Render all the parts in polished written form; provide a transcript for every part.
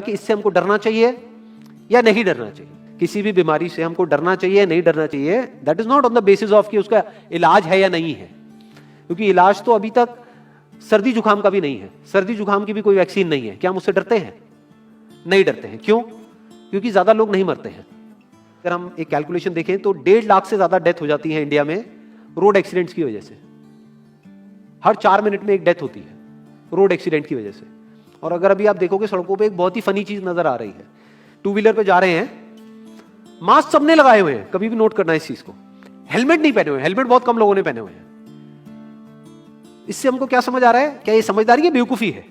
कि इससे हमको डरना चाहिए या नहीं डरना चाहिए। किसी भी बीमारी से हमको डरना चाहिए या नहीं डरना चाहिए, that is not on the basis of कि उसका इलाज है या नहीं है, क्योंकि इलाज तो अभी तक सर्दी जुकाम का भी नहीं है, सर्दी जुकाम की भी कोई वैक्सीन नहीं है। क्या हम उससे डरते हैं? नहीं डरते हैं। क्यों? क्योंकि ज्यादा लोग नहीं मरते हैं। अगर हम एक कैलकुलेशन देखें तो 1.5 लाख से ज्यादा डेथ हो जाती है इंडिया में रोड एक्सीडेंट्स की वजह से। हर 4 मिनट में एक डेथ होती है रोड एक्सीडेंट की वजह से। और अगर अभी आप देखोगे सड़कों पे एक बहुत ही फनी चीज नजर आ रही है, टू व्हीलर पे जा रहे हैं, मास्क सबने लगाए हुए हैं, कभी भी नोट करना इस चीज को, हेलमेट नहीं पहने हुए, हेलमेट बहुत कम लोगों ने पहने हुए हैं। इससे हमको क्या समझ आ रहा है? क्या ये समझदारी है, बेवकूफी है?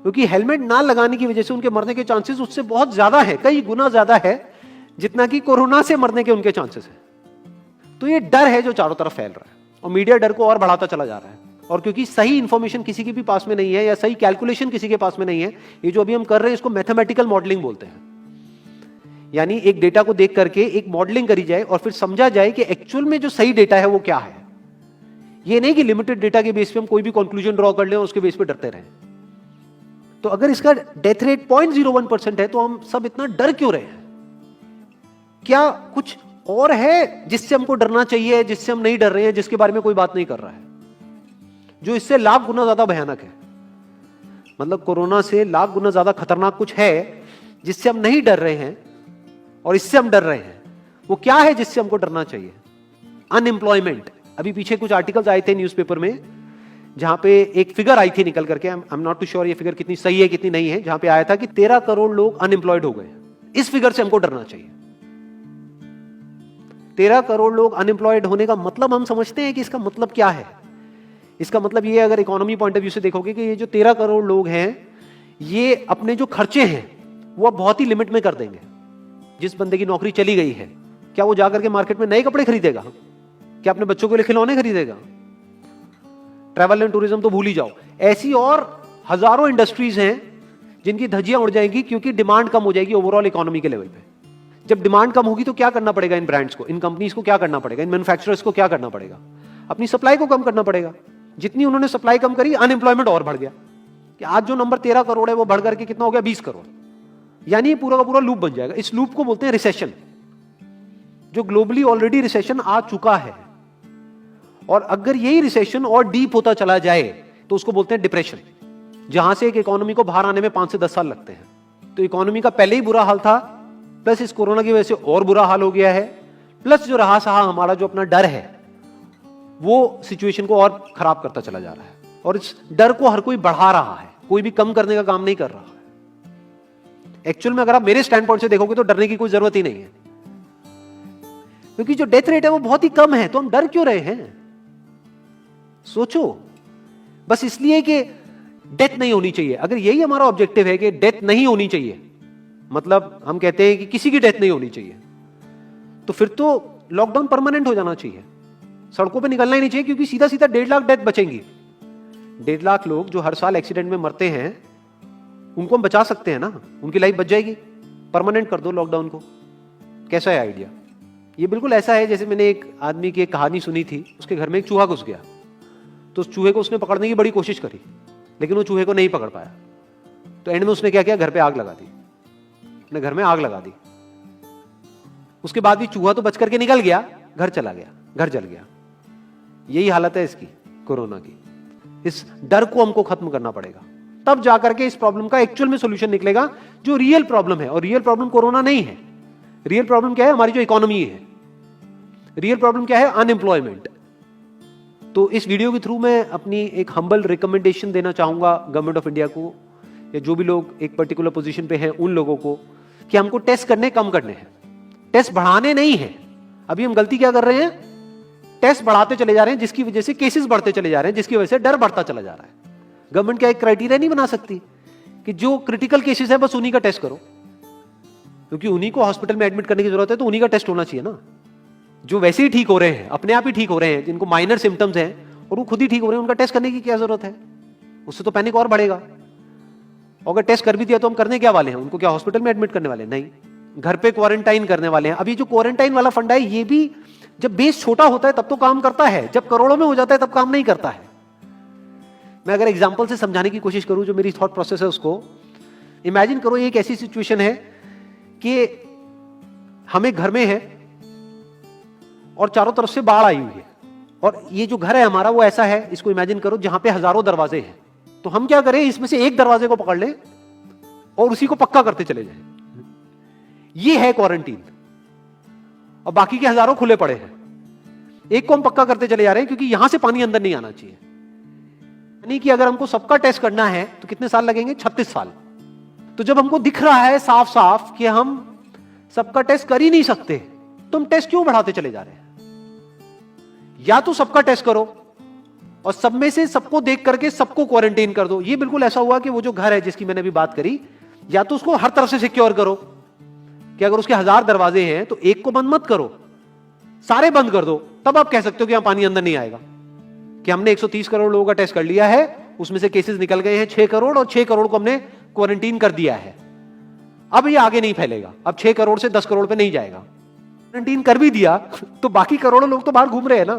क्योंकि हेलमेट ना लगाने की वजह से उनके मरने के चांसेस उससे बहुत ज्यादा है, कई गुना ज्यादा है जितना कि कोरोना से मरने के उनके चांसेस है। तो ये डर है जो चारों तरफ फैल रहा है और मीडिया डर को और बढ़ाता चला जा रहा है। और क्योंकि सही इंफॉर्मेशन किसी के भी पास में नहीं है या सही कैलकुलेशन किसी के पास में नहीं है, ये जो अभी हम कर रहे हैं इसको मैथमेटिकल मॉडलिंग बोलते हैं। यानी एक डेटा को देख करके एक मॉडलिंग करी जाए और फिर समझा जाए कि एक्चुअल में जो सही डेटा है वो क्या है। ये नहीं कि लिमिटेड डेटा के बेस पे हम कोई भी कंक्लूजन ड्रॉ कर लें और उसके बेस पे डरते रहें। तो अगर इसका डेथ रेट 0.01% है तो हम सब इतना डर क्यों रहे हैं? क्या कुछ और है जिससे हमको डरना चाहिए, जिससे हम नहीं डर रहे हैं, जिसके बारे में कोई बात नहीं कर रहा है, जो इससे लाख गुना ज्यादा भयानक है? मतलब कोरोना से लाख गुना ज्यादा खतरनाक कुछ है जिससे हम नहीं डर रहे हैं और इससे हम डर रहे हैं। वो क्या है जिससे हमको डरना चाहिए? अनएम्प्लॉयमेंट। अभी पीछे कुछ आर्टिकल्स आए थे न्यूज़पेपर में जहां पे एक फिगर आई थी निकल करके, I am not too sure ये फिगर कितनी सही है कितनी नहीं है, जहां पे आया था कि 13 करोड़ लोग अनएम्प्लॉयड हो गए। इस फिगर से हमको डरना चाहिए। 13 करोड़ लोग अनएम्प्लॉयड होने का मतलब हम समझते हैं कि इसका मतलब क्या है? इसका मतलब ये, अगर इकोनॉमी पॉइंट ऑफ व्यू से देखोगे, कि ये जो 13 करोड़ लोग हैं ये अपने जो खर्चे हैं वो अब बहुत ही लिमिट में कर देंगे। जिस बंदे की नौकरी चली गई है, क्या वो जाकर के मार्केट में नए कपड़े खरीदेगा? क्या अपने बच्चों के लिए खिलौने खरीदेगा? ट्रैवल एंड टूरिज्म तो भूल ही जाओ। ऐसी और हजारों इंडस्ट्रीज हैं जिनकी धज्जियां उड़ जाएंगी क्योंकि डिमांड कम हो जाएगी ओवरऑल इकोनॉमी के लेवल पे। जब डिमांड कम होगी तो क्या करना पड़ेगा इन ब्रांड्स को, इन कंपनीज को क्या करना पड़ेगा, इन मैन्युफैक्चरर्स को क्या करना पड़ेगा? अपनी सप्लाई को कम करना पड़ेगा। जितनी उन्होंने सप्लाई कम करी, अनएम्प्लॉयमेंट और बढ़ गया कि आज जो नंबर 13 करोड़ है वो बढ़ करके कितना हो गया? 20 करोड़। यानी पूरा का पूरा लूप बन जाएगा। इस लूप को बोलते हैं रिसेशन, जो ग्लोबली ऑलरेडी रिसेशन आ चुका है। और अगर यही रिसेशन और डीप होता चला जाए तो उसको बोलते हैं डिप्रेशन, जहां से एक इकोनॉमी को बाहर आने में 5 से 10 साल लगते हैं। तो इकोनॉमी का पहले ही बुरा हाल था, प्लस इस कोरोना की वजह से और बुरा हाल हो गया है, प्लस जो रहा सहा हमारा जो अपना डर है वो सिचुएशन को और खराब करता चला जा रहा है। और इस डर को हर कोई बढ़ा रहा है, कोई भी कम करने का काम नहीं कर रहा है। एक्चुअल में अगर आप मेरे स्टैंड पॉइंट से देखोगे तो डरने की कोई जरूरत ही नहीं है, क्योंकि जो डेथ रेट है वो बहुत ही कम है। तो हम डर क्यों रहे हैं? सोचो। बस इसलिए कि डेथ नहीं होनी चाहिए। अगर यही हमारा ऑब्जेक्टिव है कि डेथ नहीं होनी चाहिए, मतलब हम कहते हैं कि किसी की डेथ नहीं होनी चाहिए, तो फिर तो लॉकडाउन परमानेंट हो जाना चाहिए, सड़कों पे निकलना ही नहीं चाहिए, क्योंकि सीधा सीधा 1.5 लाख डेथ बचेंगी। 1.5 लाख लोग जो हर साल एक्सीडेंट में मरते हैं उनको हम बचा सकते हैं ना, उनकी लाइफ बच जाएगी। परमानेंट कर दो लॉकडाउन को। कैसा है आइडिया? ये बिल्कुल ऐसा है जैसे मैंने एक आदमी की एक कहानी सुनी थी। उसके घर में एक चूहा घुस गया, तो उस चूहे को उसने पकड़ने की बड़ी कोशिश करी, लेकिन वो चूहे को नहीं पकड़ पाया। तो एंड में उसने क्या किया? घर पे आग लगा दी, अपने घर में आग लगा दी। उसके बाद भी चूहा तो बच करके निकल गया, घर चला गया, घर जल गया। यही हालत है इसकी, कोरोना की। इस डर को हमको खत्म करना पड़ेगा, तब जाकर के इस प्रॉब्लम का एक्चुअल में सॉल्यूशन निकलेगा, जो रियल प्रॉब्लम है। और रियल प्रॉब्लम कोरोना नहीं है। रियल प्रॉब्लम क्या है? हमारी जो इकोनॉमी है। रियल प्रॉब्लम क्या है? अनएम्प्लॉयमेंट। तो इस वीडियो के थ्रू मैं अपनी एक हम्बल रिकमेंडेशन देना चाहूंगा गवर्नमेंट ऑफ इंडिया को, या जो भी लोग एक पर्टिकुलर पोजीशन पे हैं उन लोगों को, कि हमको टेस्ट करने कम करने हैं, टेस्ट बढ़ाने नहीं है। अभी हम गलती क्या कर रहे हैं? टेस्ट बढ़ाते चले जा रहे हैं, जिसकी वजह से केसेस बढ़ते चले जा रहे हैं, जिसकी वजह से डर बढ़ता चला जा रहा है। गवर्नमेंट क्या एक क्राइटेरिया नहीं बना सकती कि जो क्रिटिकल केसेस है बस उन्हीं का टेस्ट करो, क्योंकि उन्हीं को हॉस्पिटल में एडमिट करने की जरूरत है, तो उन्हीं का टेस्ट होना चाहिए ना। जो वैसे ही ठीक हो रहे हैं, अपने आप ही ठीक हो रहे हैं, जिनको माइनर सिम्टम्स हैं और वो खुद ही ठीक हो रहे हैं, उनका टेस्ट करने की क्या जरूरत है? उससे तो पैनिक और बढ़ेगा। और अगर टेस्ट कर भी दिया तो हम करने क्या वाले हैं? उनको क्या हॉस्पिटल में एडमिट करने वाले हैं? नहीं, घर पे क्वारंटाइन करने वाले हैं। अभी जो क्वारंटाइन वाला फंडा है, ये भी जब बेस छोटा होता है तब तो काम करता है, जब करोड़ों में हो जाता है तब काम नहीं करता है। मैं अगर एग्जांपल से समझाने की कोशिश करूं जो मेरी थॉट प्रोसेस है उसको, इमेजिन करो एक ऐसी सिचुएशन है कि हम एक घर में है और चारों तरफ से बाढ़ आई हुई है, और ये जो घर है हमारा वो ऐसा है, इसको इमेजिन करो जहां पे हजारों दरवाजे हैं। तो हम क्या करें, इसमें से एक दरवाजे को पकड़ लें और उसी को पक्का करते चले जाएं। ये है क्वारंटीन, और बाकी के हजारों खुले पड़े हैं। एक को हम पक्का करते चले जा रहे हैं क्योंकि यहां से पानी अंदर नहीं आना चाहिए। यानी कि अगर हमको सबका टेस्ट करना है तो कितने साल लगेंगे, 36 साल। तो जब हमको दिख रहा है साफ साफ कि हम सबका टेस्ट कर ही नहीं सकते, तो हम टेस्ट क्यों बढ़ाते चले जा रहे हैं? या तो सबका टेस्ट करो और सब में से सबको देख करके सबको क्वारंटाइन कर दो। ये बिल्कुल ऐसा हुआ कि वो जो घर है जिसकी मैंने अभी बात करी, या तो उसको हर तरफ से सिक्योर करो कि अगर उसके 1000 दरवाजे हैं तो एक को बंद मत करो, सारे बंद कर दो। तब आप कह सकते हो कि यहां पानी अंदर नहीं आएगा, कि हमने 130 करोड़ लोगों का टेस्ट कर लिया है, उसमें से केसेस निकल गए हैं 6 करोड़, और 6 करोड़ को हमने क्वारंटीन कर दिया है। अब ये आगे नहीं फैलेगा, अब 6 करोड़ से 10 करोड़ पे नहीं जाएगा। क्वारंटीन कर भी दिया तो बाकी करोड़ों लोग तो बाहर घूम रहे हैं ना,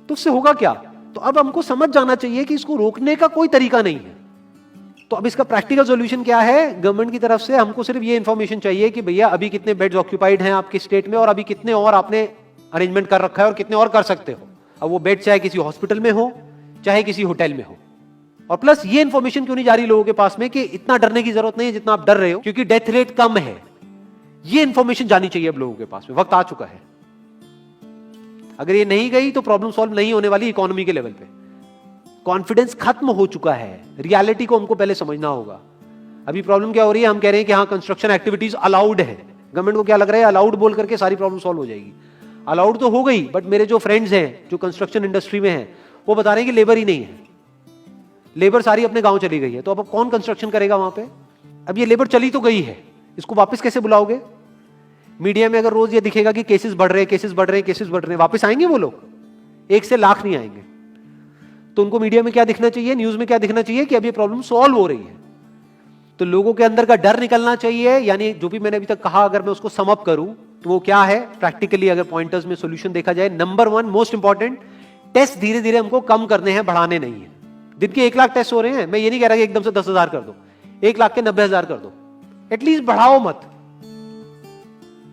तो उससे होगा क्या? तो अब हमको समझ जाना चाहिए कि इसको रोकने का कोई तरीका नहीं है। तो अब इसका प्रैक्टिकल सॉल्यूशन क्या है? गवर्नमेंट की तरफ से हमको सिर्फ ये इंफॉर्मेशन चाहिए कि भैया अभी कितने बेड्स ऑक्यूपाइड हैं आपके स्टेट में, और अभी कितने और आपने अरेंजमेंट कर रखा है और कितने और कर सकते हो। अब वो बेड चाहे किसी हॉस्पिटल में हो चाहे किसी होटल में हो। और प्लस ये इंफॉर्मेशन क्यों नहीं जा रही लोगों के पास में कि इतना डरने की जरूरत नहीं है जितना आप डर रहे हो, क्योंकि डेथ रेट कम है। ये इंफॉर्मेशन जानी चाहिए अब लोगों के पास में, वक्त आ चुका है। अगर ये नहीं गई तो प्रॉब्लम सॉल्व नहीं होने वाली इकोनॉमी के लेवल पे। कॉन्फिडेंस खत्म हो चुका है, रियलिटी को हमको पहले समझना होगा। अभी प्रॉब्लम क्या हो रही है, हम कह रहे हैं कि हाँ कंस्ट्रक्शन एक्टिविटीज अलाउड है। गवर्नमेंट को क्या लग रहा है, अलाउड बोल करके सारी प्रॉब्लम सॉल्व हो जाएगी। अलाउड तो हो गई, बट मेरे जो फ्रेंड्स हैं जो कंस्ट्रक्शन इंडस्ट्री में हैं वो बता रहे हैं कि लेबर ही नहीं है, लेबर सारी अपने गांव चली गई है। तो अब कौन कंस्ट्रक्शन करेगा वहां पे? अब ये लेबर चली तो गई है, इसको वापस कैसे बुलाओगे? मीडिया में अगर रोज ये दिखेगा कि केसेस बढ़ रहे हैं, केसेस बढ़ रहे हैं, केसेस बढ़ रहे हैं, वापस आएंगे वो लोग? 1 से लाख नहीं आएंगे। तो उनको मीडिया में क्या दिखना चाहिए, न्यूज में क्या दिखना चाहिए कि अब ये प्रॉब्लम सॉल्व हो रही है। तो लोगों के अंदर का डर निकलना चाहिए। यानी जो भी मैंने अभी तक कहा, अगर मैं उसको सम अप करूं तो वो क्या है प्रैक्टिकली, अगर पॉइंटर्स में सॉल्यूशन देखा जाए। नंबर 1 मोस्ट इंपॉर्टेंट, टेस्ट धीरे धीरे हमको कम करने हैं, बढ़ाने नहीं है। दिन के 1 लाख टेस्ट हो रहे हैं, मैं ये नहीं कह रहा कि एकदम से 10,000 कर दो, 1 लाख के 90,000 कर दो, एटलीस्ट बढ़ाओ मत।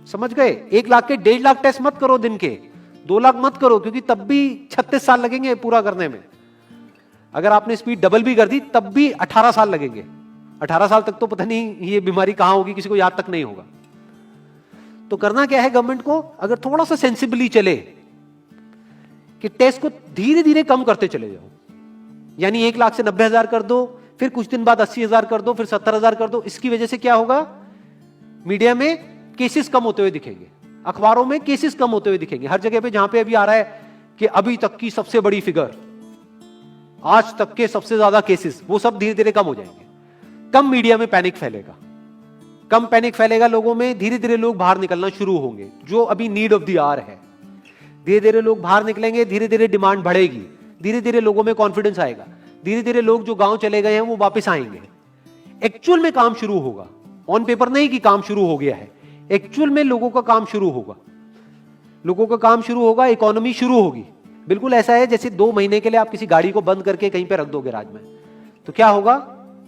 समझ गए? 1 लाख के 1.5 लाख टेस्ट मत करो दिन के, 2 लाख मत करो, क्योंकि तब भी 36 साल लगेंगे पूरा करने में। अगर आपने स्पीड डबल भी कर दी तब भी 18 साल लगेंगे। 18 साल तक तो पता नहीं ये बीमारी कहां होगी, किसी को याद तक नहीं होगा। तो करना क्या है गवर्नमेंट को, अगर थोड़ा सा सेंसिबली चले कि टेस्ट को धीरे धीरे कम करते चले जाओ। यानी 1 लाख से 90,000 कर दो, फिर कुछ दिन बाद 80,000 कर दो, फिर 70,000 कर दो। इसकी वजह से क्या होगा, मीडिया में केसेस कम होते हुए दिखेंगे, अखबारों में केसेस कम होते हुए दिखेंगे। हर जगह पे जहां पे अभी आ रहा है कि अभी तक की सबसे बड़ी फिगर, आज तक के सबसे ज्यादा केसेस, वो सब धीरे धीरे कम हो जाएंगे। कम मीडिया में पैनिक फैलेगा, कम पैनिक फैलेगा लोगों में, धीरे धीरे लोग बाहर निकलना शुरू होंगे, जो अभी नीड ऑफ द आवर है। धीरे धीरे लोग बाहर निकलेंगे, धीरे धीरे डिमांड बढ़ेगी, धीरे धीरे लोगों में कॉन्फिडेंस आएगा, धीरे धीरे लोग जो गांव चले गए हैं वो वापस आएंगे। एक्चुअल में काम शुरू होगा, ऑन पेपर नहीं कि काम शुरू हो गया है, एक्चुअल में लोगों का काम शुरू होगा। लोगों का काम शुरू होगा, इकोनॉमी शुरू होगी। बिल्कुल ऐसा है जैसे 2 महीने के लिए आप किसी गाड़ी को बंद करके कहीं पे रख दोगे राज में, तो क्या होगा,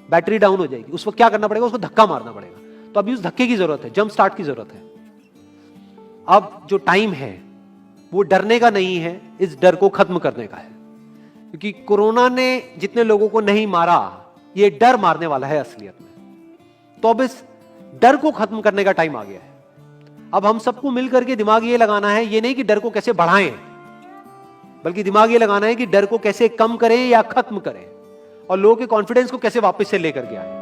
बैटरी डाउन हो जाएगी। उस वक्त क्या करना पड़ेगा, उसको धक्का मारना पड़ेगा। तो अभी उस धक्के की जरूरत है, जंप स्टार्ट की जरूरत है। अब जो टाइम है वो डरने का नहीं है, इस डर को खत्म करने का है। क्योंकि कोरोना ने जितने लोगों को नहीं मारा, ये डर मारने वाला है असलियत में। तो अब इस डर को खत्म करने का टाइम आ गया है। अब हम सबको मिलकर के दिमाग ये लगाना है, ये नहीं कि डर को कैसे बढ़ाएं, बल्कि दिमाग ये लगाना है कि डर को कैसे कम करें या खत्म करें, और लोगों के कॉन्फिडेंस को कैसे वापस से लेकर के आए।